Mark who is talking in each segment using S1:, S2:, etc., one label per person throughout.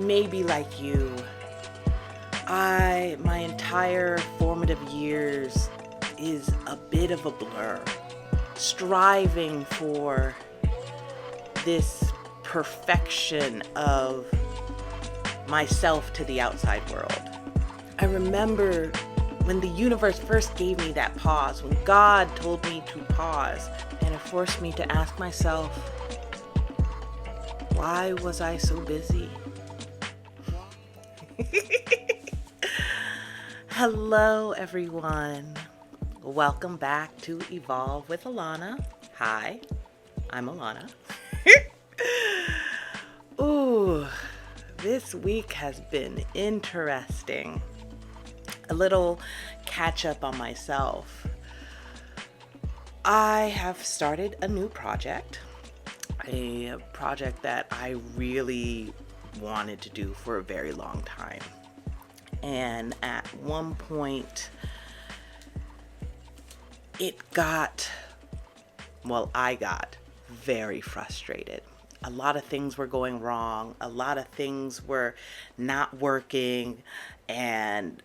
S1: Maybe like you, my entire formative years is a bit of a blur, striving for this perfection of myself to the outside world. I remember when the universe first gave me that pause, when God told me to pause, and it forced me to ask myself, why was I so busy? Hello, everyone. Welcome back to Evolve with Alana. Hi, I'm Alana. Ooh, this week has been interesting. A little catch up on myself. I have started a new project, a project that I really wanted to do for a very long time. And at one point, I got very frustrated. A lot of things were going wrong. A lot of things were not working. And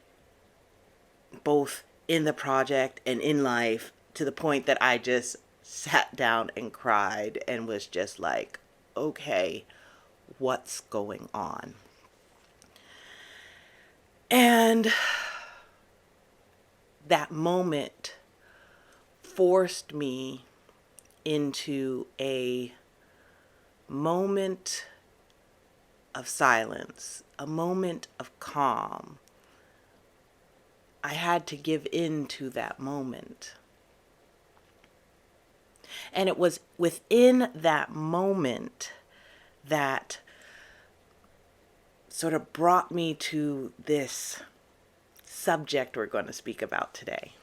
S1: both in the project and in life, to the point that I just sat down and cried and was just like, okay, what's going on? And that moment forced me into a moment of silence, a moment of calm. I had to give in to that moment. And it was within that moment that sort of brought me to this subject we're going to speak about today.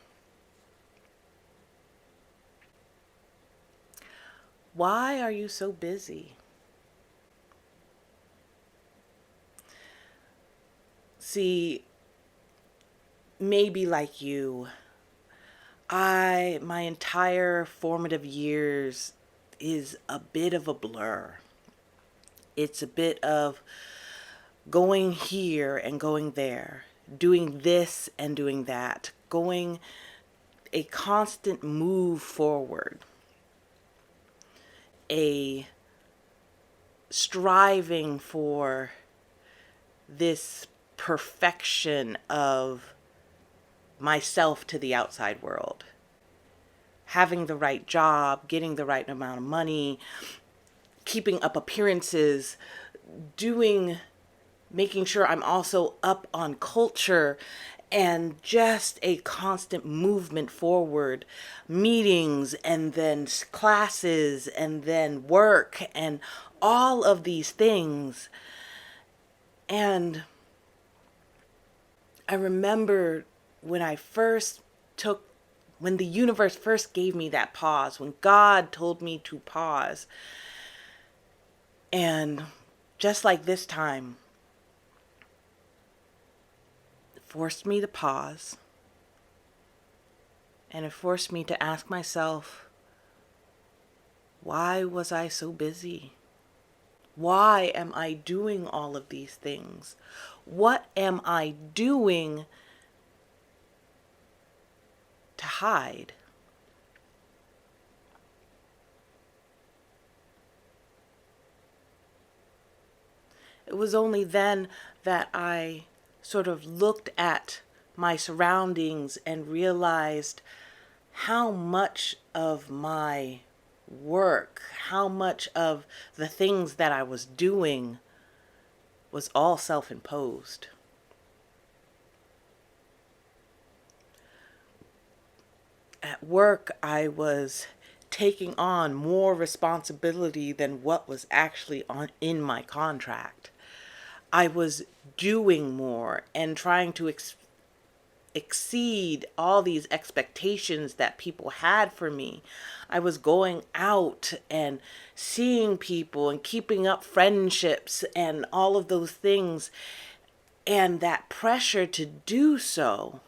S1: Why are you so busy? See, maybe like you, my entire formative years is a bit of a blur. It's a bit of going here and going there, doing this and doing that, going a constant move forward, a striving for this perfection of myself to the outside world. Having the right job, getting the right amount of money, keeping up appearances, making sure I'm also up on culture, and just a constant movement forward, meetings and then classes and then work and all of these things. And I remember when the universe first gave me that pause, when God told me to pause. And just like this time, it forced me to pause. And it forced me to ask myself, why was I so busy? Why am I doing all of these things? What am I doing to hide? It was only then that I sort of looked at my surroundings and realized how much of my work, how much of the things that I was doing was all self-imposed. At work, I was taking on more responsibility than what was actually in my contract. I was doing more and trying to exceed all these expectations that people had for me. I was going out and seeing people and keeping up friendships and all of those things. And that pressure to do so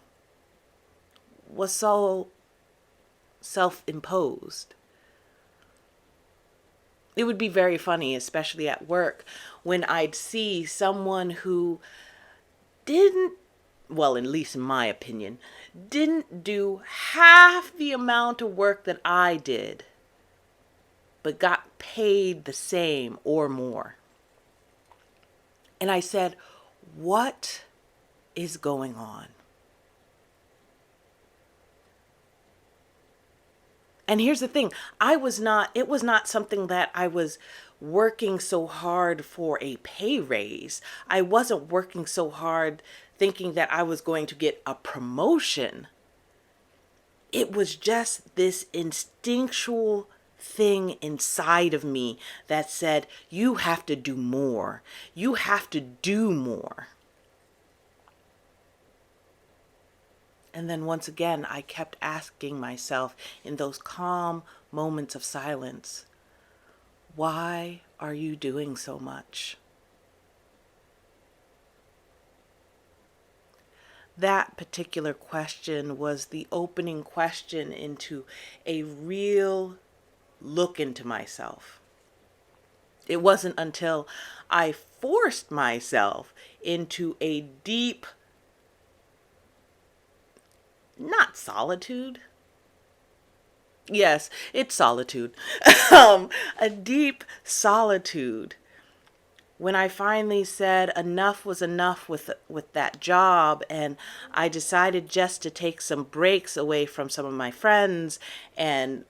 S1: was so self-imposed. It would be very funny, especially at work, when I'd see someone who didn't, well, at least in my opinion, didn't do half the amount of work that I did, but got paid the same or more. And I said, what is going on? And here's the thing, it was not something that I was working so hard for a pay raise. I wasn't working so hard thinking that I was going to get a promotion. It was just this instinctual thing inside of me that said, you have to do more. You have to do more. And then once again, I kept asking myself in those calm moments of silence, why are you doing so much? That particular question was the opening question into a real look into myself. It wasn't until I forced myself into a deep, not solitude. Yes, it's solitude. A deep solitude. When I finally said enough was enough with that job, and I decided just to take some breaks away from some of my friends and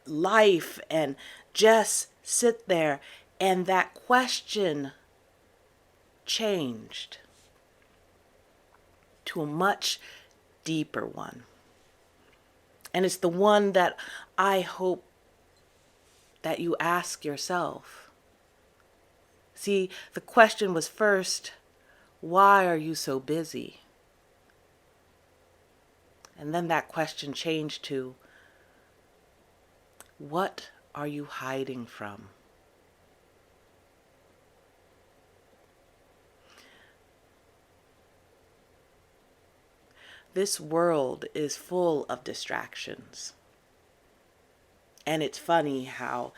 S1: life and just sit there, and that question changed to a much deeper one. And it's the one that I hope that you ask yourself. See, the question was first, why are you so busy? And then that question changed to, what are you hiding from? This world is full of distractions. And it's funny how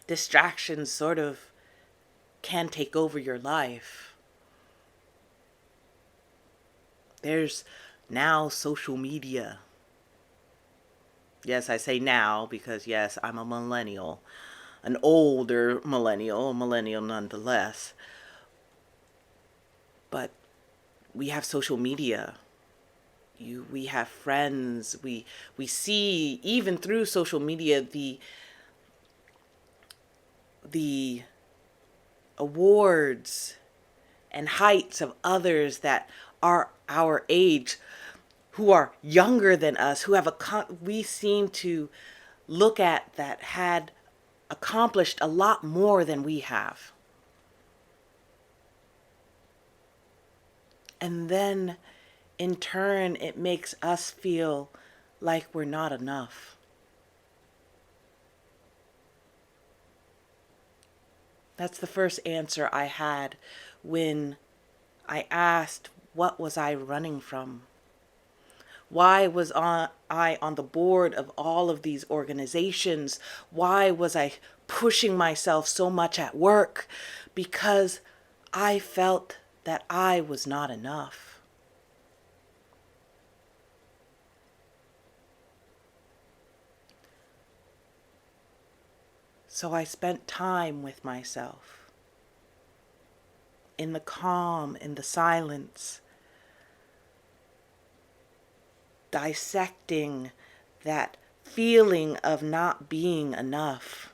S1: distractions sort of can take over your life. There's now social media. Yes, I say now because, yes, I'm a millennial, an older millennial, a millennial nonetheless. But we have social media. We have friends. We see even through social media the awards and heights of others that are our age, who are younger than us, who have we seem to look at that had accomplished a lot more than we have. And then in turn, it makes us feel like we're not enough. That's the first answer I had when I asked, what was I running from? Why was I on the board of all of these organizations? Why was I pushing myself so much at work? Because I felt that I was not enough. So I spent time with myself, in the calm, in the silence, dissecting that feeling of not being enough.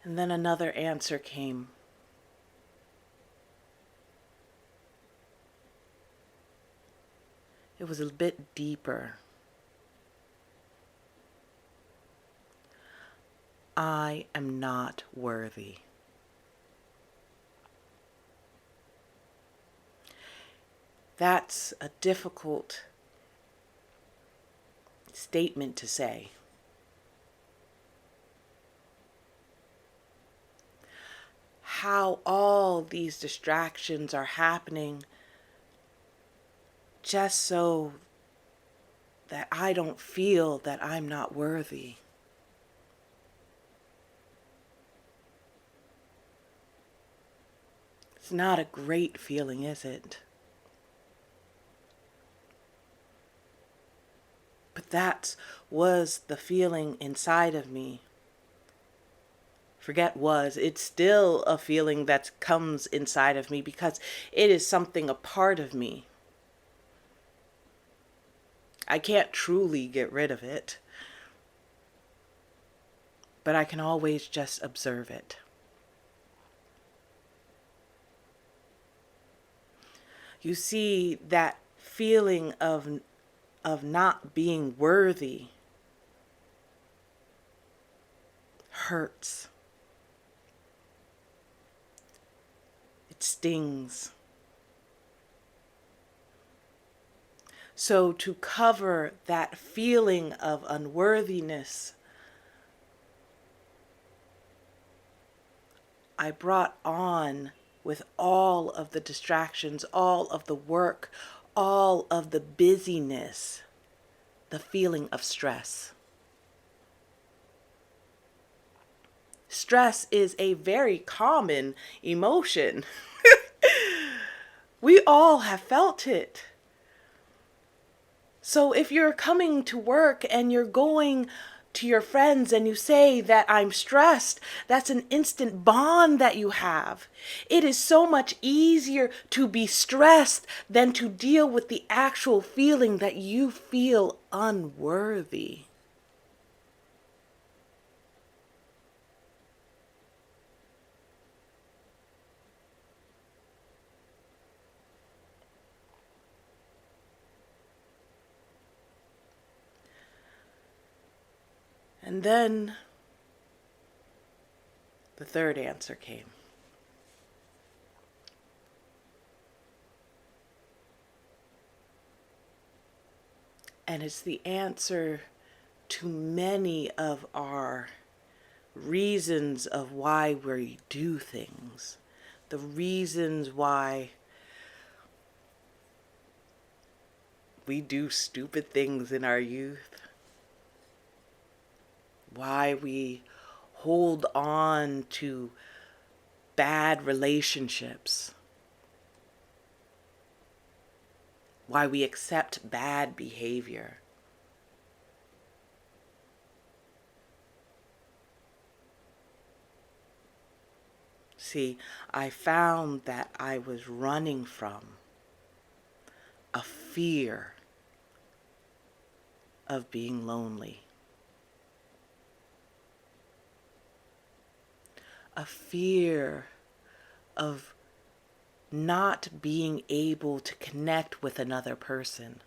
S1: And then another answer came. It was a bit deeper. I am not worthy. That's a difficult statement to say. How all these distractions are happening just so that I don't feel that I'm not worthy. It's not a great feeling, is it? But that was the feeling inside of me. Forget was, it's still a feeling that comes inside of me because it is something a part of me. I can't truly get rid of it, but I can always just observe it. You see, that feeling of not being worthy hurts. It stings. So to cover that feeling of unworthiness, I brought on, with all of the distractions, all of the work, all of the busyness, the feeling of stress. Stress is a very common emotion. We all have felt it. So if you're coming to work and you're going to your friends and you say that I'm stressed, that's an instant bond that you have. It is so much easier to be stressed than to deal with the actual feeling that you feel unworthy. And then the third answer came. And it's the answer to many of our reasons of why we do things, the reasons why we do stupid things in our youth, why we hold on to bad relationships, why we accept bad behavior. See, I found that I was running from a fear of being lonely, a fear of not being able to connect with another person.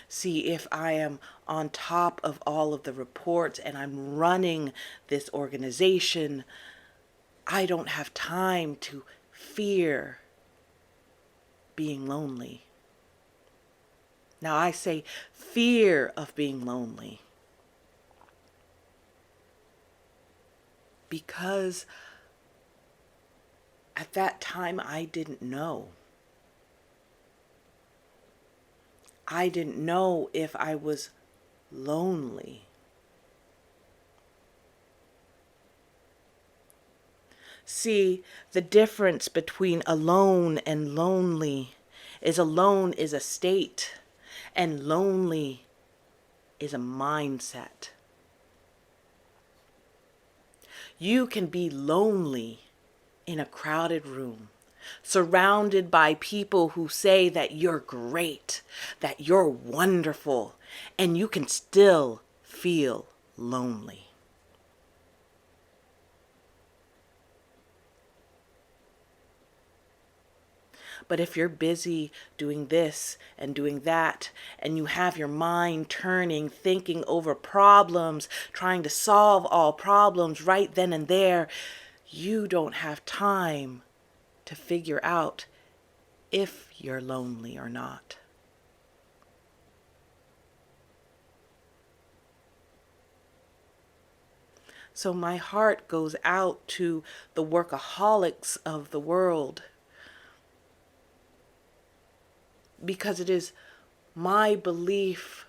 S1: See, if I am on top of all of the reports and I'm running this organization, I don't have time to fear being lonely. Now I say fear of being lonely because at that time I didn't know. I didn't know if I was lonely. See, the difference between alone and lonely is alone is a state and lonely is a mindset. You can be lonely in a crowded room, surrounded by people who say that you're great, that you're wonderful, and you can still feel lonely. But if you're busy doing this and doing that, and you have your mind turning, thinking over problems, trying to solve all problems right then and there, you don't have time to figure out if you're lonely or not. So my heart goes out to the workaholics of the world. because it is my belief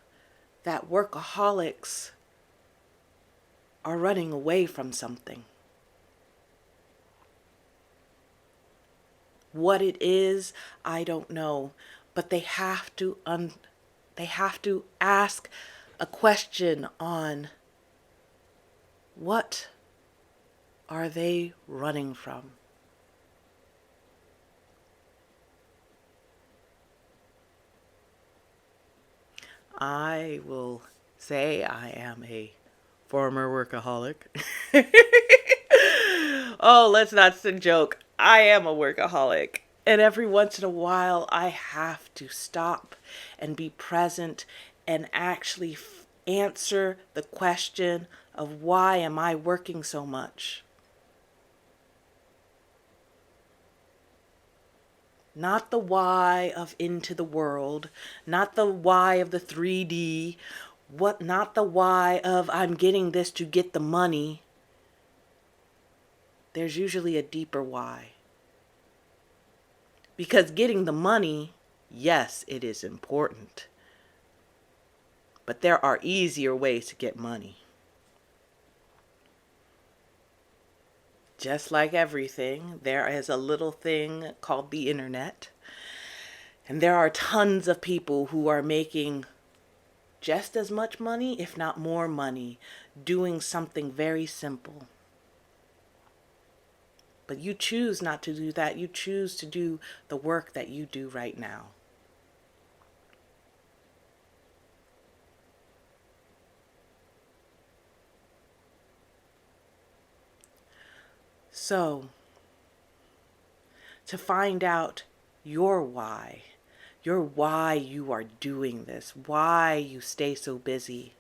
S1: that workaholics are running away from something. What it is, I don't know, but they have to ask a question on what are they running from? I will say I am a former workaholic. Oh, let's not joke. I am a workaholic. And every once in a while, I have to stop and be present and actually answer the question of why am I working so much? Not the why of Into the World, not the why of the 3D, not the why of I'm getting this to get the money. There's usually a deeper why. Because getting the money, yes, it is important. But there are easier ways to get money. Just like everything, there is a little thing called the internet. And there are tons of people who are making just as much money, if not more money, doing something very simple. But you choose not to do that. You choose to do the work that you do right now. So, to find out your why you are doing this, why you stay so busy,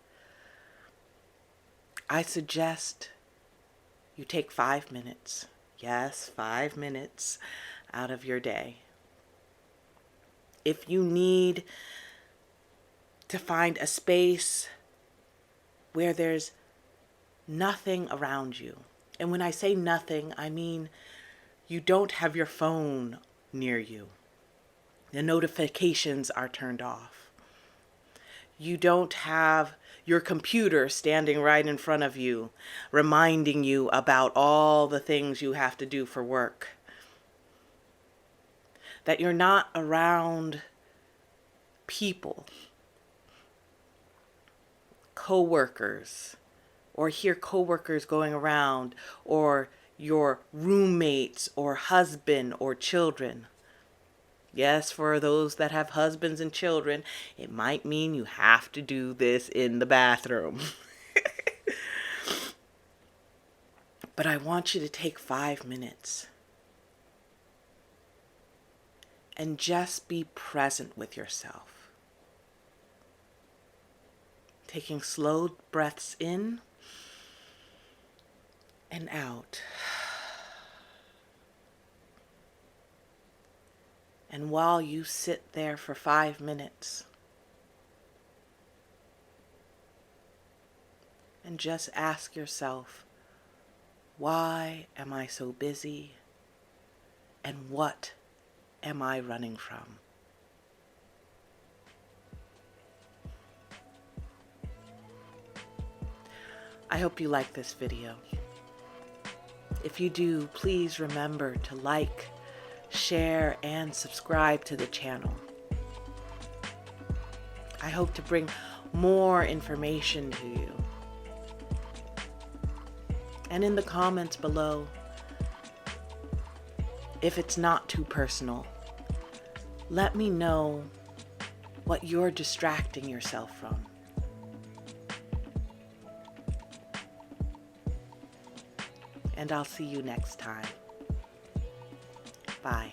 S1: I suggest you take 5 minutes. Yes, 5 minutes out of your day. If you need to find a space where there's nothing around you, and when I say nothing, I mean you don't have your phone near you. The notifications are turned off. You don't have your computer standing right in front of you, reminding you about all the things you have to do for work. That you're not around people, co-workers, or hear co-workers going around, or your roommates, or husband, or children. Yes, for those that have husbands and children, it might mean you have to do this in the bathroom. But I want you to take 5 minutes and just be present with yourself. Taking slow breaths in and out. And while you sit there for 5 minutes and just ask yourself, why am I so busy? And what am I running from? I hope you like this video. If you do, please remember to like, share, and subscribe to the channel. I hope to bring more information to you. And in the comments below, if it's not too personal, let me know what you're distracting yourself from. And I'll see you next time. Bye.